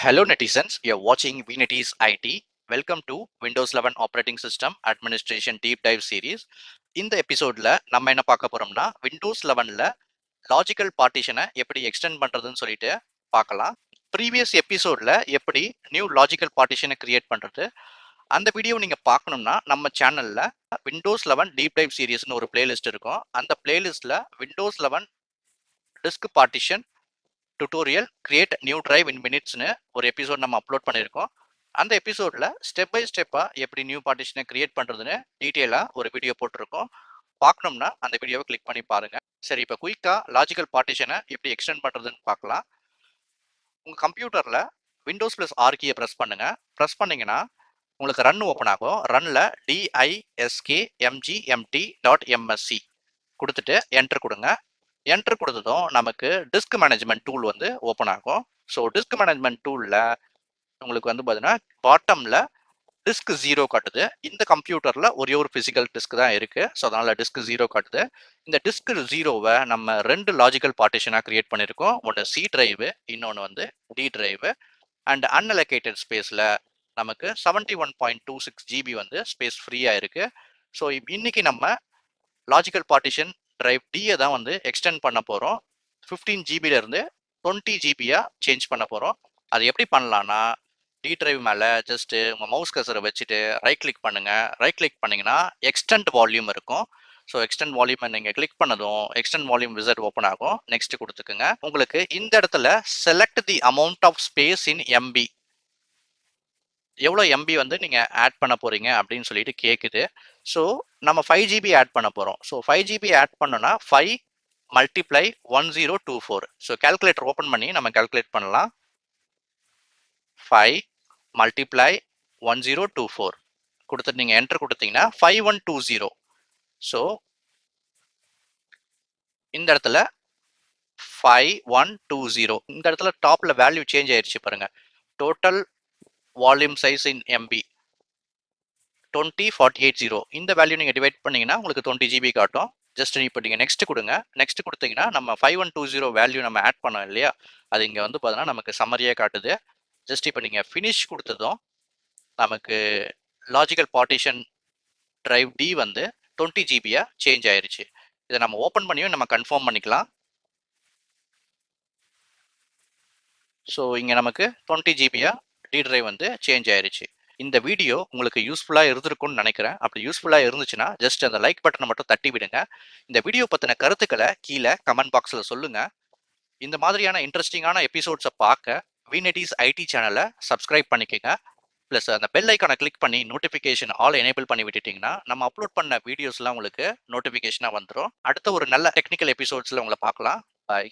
Hello netizens, you're watching VNetEase IT. Welcome to Windows 11 Operating System Administration Deep Dive Series. இந்த எபிசோட்ல நம்ம என்ன பார்க்க போறோம்னா விண்டோஸ் 11ல லாஜிக்கல் பார்ட்டிஷனை எப்படி எக்ஸ்டெண்ட் பண்றதுன்னு சொல்லிட்டு பார்க்கலாம். ப்ரீவியஸ் எபிசோட்ல எப்படி நியூ லாஜிக்கல் பார்ட்டிஷனை கிரியேட் பண்றது அந்த வீடியோ நீங்க பார்க்கணும்னா நம்ம சேனல்ல விண்டோஸ் 11 டீப் டைவ் சீரிஸ்னு ஒரு பிளேலிஸ்ட் இருக்கும். அந்த பிளேலிஸ்ட்ல Windows 11 disk partition tutorial create new drive in மினிட்ஸ்னு ஒரு எபிசோட் நம்ம அப்லோட் பண்ணியிருக்கோம். அந்த எபிசோட்ல ஸ்டெப் பை ஸ்டெப்பா எப்படி நியூ பார்ட்டிஷனை கிரியேட் பண்றதுன்னு டீட்டெயிலா ஒரு வீடியோ போட்டிருக்கோம். பார்க்கணும்னா அந்த வீடியோவை கிளிக் பண்ணி பாருங்க. சரி, இப்போ குயிக்கா லாஜிக்கல் பார்ட்டிஷனை எப்படி எக்ஸ்டெண்ட் பண்றதுன்னு பார்க்கலாம். உங்க கம்ப்யூட்டர்ல விண்டோஸ் பிளஸ் ஆர் கீயை ப்ரெஸ் பண்ணுங்க. ப்ரெஸ் பண்ணீங்கன்னா உங்களுக்கு ரன் ஓப்பன் ஆகும். ரன்ல diskmgmt.msc கொடுத்துட்டு என்டர் கொடுங்க. என்டர் கொடுத்ததும் நமக்கு டிஸ்க் மேனேஜ்மெண்ட் டூல் வந்து ஓப்பன் ஆகும். ஸோ டிஸ்க் மேனேஜ்மெண்ட் டூலில் உங்களுக்கு வந்து பார்த்தீங்கன்னா பாட்டமில் டிஸ்க் 0 காட்டுது. இந்த கம்ப்யூட்டரில் ஒரே ஒரு ஃபிசிக்கல் டிஸ்க் தான் இருக்குது. ஸோ அதனால் டிஸ்க் 0 காட்டுது. இந்த டிஸ்க் 0வை நம்ம 2 லாஜிக்கல் பார்ட்டிஷனாக கிரியேட் பண்ணியிருக்கோம். ஒன்று சி டிரைவு, இன்னொன்று வந்து டி டிரைவு. அண்ட் அன்அலோகேட்டட் ஸ்பேஸில் நமக்கு 71.26 GB வந்து ஸ்பேஸ் ஃப்ரீயாக இருக்குது. ஸோ இன்னைக்கு நம்ம லாஜிக்கல் பார்ட்டிஷன் டிரைவ் டியை தான் வந்து எக்ஸ்டெண்ட் பண்ண போகிறோம். 15 ஜிபிலேருந்து 20 ஜிபியா சேஞ்ச் பண்ண போகிறோம். அது எப்படி பண்ணலான்னா டி டிரைவ் மேலே ஜஸ்ட்டு உங்கள் மவுஸ் கர்சரை வச்சுட்டு ரைட் கிளிக் பண்ணுங்கள். ரைட் கிளிக் பண்ணிங்கன்னா எக்ஸ்டெண்ட் வால்யூம் இருக்கும். ஸோ எக்ஸ்டெண்ட் வால்யூமை நீங்கள் கிளிக் பண்ணதும் எக்ஸ்டெண்ட் வால்யூம் விசட் ஓப்பன் ஆகும். நெக்ஸ்ட் கொடுத்துக்குங்க. உங்களுக்கு இந்த இடத்துல select the amount of space in MB, எவ்வளோ எம்பி வந்து நீங்கள் ஆட் பண்ண போகிறீங்க அப்படின்னு சொல்லிட்டு கேட்குது. ஸோ நம்ம 5 GB ஆட் பண்ண போகிறோம். ஸோ 5 GB ஆட் பண்ணோன்னா 5 மல்டிப்ளை 1024. ஸோ கால்குலேட்டர் ஓப்பன் பண்ணி நம்ம கால்குலேட் பண்ணலாம். 5 மல்டிப்ளை 1024 கொடுத்துட்டு நீங்கள் என்டர் கொடுத்தீங்கன்னா 5120. ஸோ இந்த இடத்துல 5120 இந்த இடத்துல டாப்பில் வேல்யூ சேஞ்ச் ஆயிடுச்சு பாருங்க. டோட்டல் வால்யூம் சைஸ் இன் எம்பி 20480. இந்த வேல்யூ நீங்கள் டிவைட் பண்ணீங்கன்னா உங்களுக்கு 20 GB காட்டும். ஜஸ்ட் இப்போ நீங்கள் நெக்ஸ்ட் கொடுங்க. நெக்ஸ்ட் கொடுத்தீங்கன்னா நம்ம 5120 வேல்யூ நம்ம ஆட் பண்ணோம் இல்லையா, அது இங்கே வந்து பார்த்தீங்கன்னா நமக்கு சம்மரியாக காட்டுது. ஜஸ்ட் இப்போ நீங்கள் ஃபினிஷ் கொடுத்ததும் நமக்கு லாஜிக்கல் பார்ட்டிஷன் டிரைவ் டி வந்து 20 ஜிபியாக சேஞ்ச் ஆயிருச்சு. இதை நம்ம ஓப்பன் பண்ணியும் நம்ம கன்ஃபார்ம் பண்ணிக்கலாம். ஸோ இங்கே நமக்கு 20 ஜிபியாக டி டிரைவ் வந்து சேஞ்ச் ஆயிருச்சு. இந்த வீடியோ உங்களுக்கு யூஸ்ஃபுல்லாக இருந்திருக்கும்னு நினைக்கிறேன். அப்படி யூஸ்ஃபுல்லாக இருந்துச்சுன்னா ஜஸ்ட் அந்த லைக் பட்டனை மட்டும் தட்டி விடுங்க. இந்த வீடியோ பற்றின கருத்துக்களை கீழே கமெண்ட் பாக்ஸில் சொல்லுங்கள். இந்த மாதிரியான இன்ட்ரெஸ்டிங்கான எபிசோட்ஸை பார்க்க VNetEase IT சேனலை சப்ஸ்கிரைப் பண்ணிக்கோங்க. ப்ளஸ் அந்த பெல் ஐக்கானை கிளிக் பண்ணி நோட்டிஃபிகேஷன் ஆல் எனேபிள் பண்ணி விட்டுட்டிங்கன்னா நம்ம அப்லோட் பண்ண வீடியோஸ்லாம் உங்களுக்கு நோட்டிஃபிகேஷனாக வந்துடும். அடுத்த ஒரு நல்ல டெக்னிக்கல் எபிசோட்ஸில் உங்களை பார்க்கலாம். பாய்.